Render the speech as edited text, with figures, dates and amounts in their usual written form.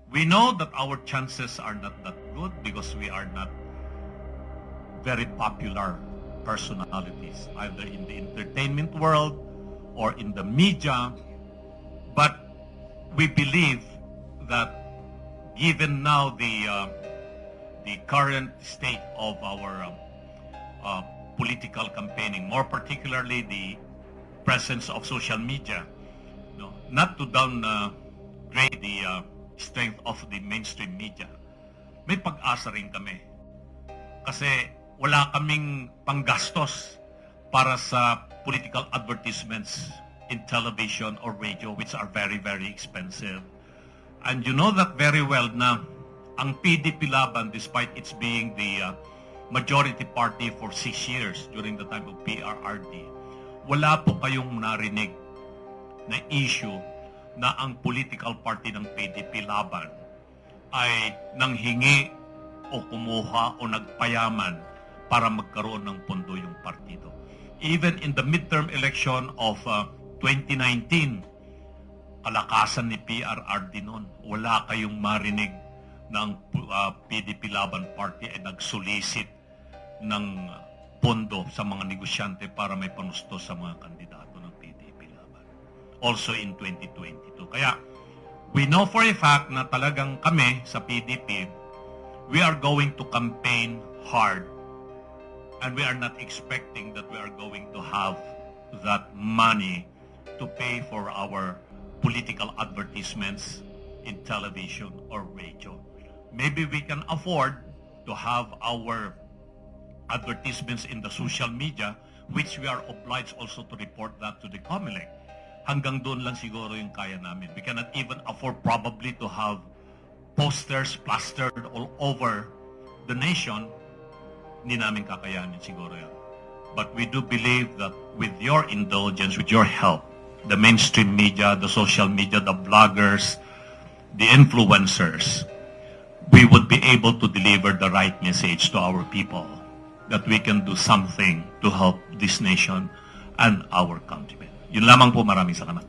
We know that our chances are not that good because we are not very popular personalities, either in the entertainment world or in the media. But we believe that given now the current state of our political campaigning, more particularly the presence of social media, no, not to downgrade the strength of the mainstream media, may pag-asa rin kami. Kasi wala kaming panggastos para sa political advertisements in television or radio, which are very, very expensive. And you know that very well na ang PDP Laban, despite its being the majority party for 6 years during the time of PRRD, wala po kayong narinig na issue na ang political party ng PDP Laban ay nanghingi o kumuha o nagpayaman para magkaroon ng pondo yung partido. Even in the midterm election of 2019, kalakasan ni PRRD noon, wala kayong marinig na ang PDP Laban Party ay nag-solicit ng pondo sa mga negosyante para may panusto sa mga kandidato ng PDP Laban. Also in 2022. Kaya, we know for a fact na talagang kami sa PDP, we are going to campaign hard and we are not expecting that we are going to have that money to pay for our political advertisements in television or radio. Maybe we can afford to have our advertisements in the social media, which we are obliged also to report that to the COMELEC. Hanggang doon lang siguro yung kaya namin. We cannot even afford probably to have posters plastered all over the nation. Hindi namin kakayanin siguro yan. But we do believe that with your indulgence, with your help, the mainstream media, the social media, the bloggers, the influencers, we would be able to deliver the right message to our people that we can do something to help this nation and our countrymen. Yun lamang po, maraming salamat.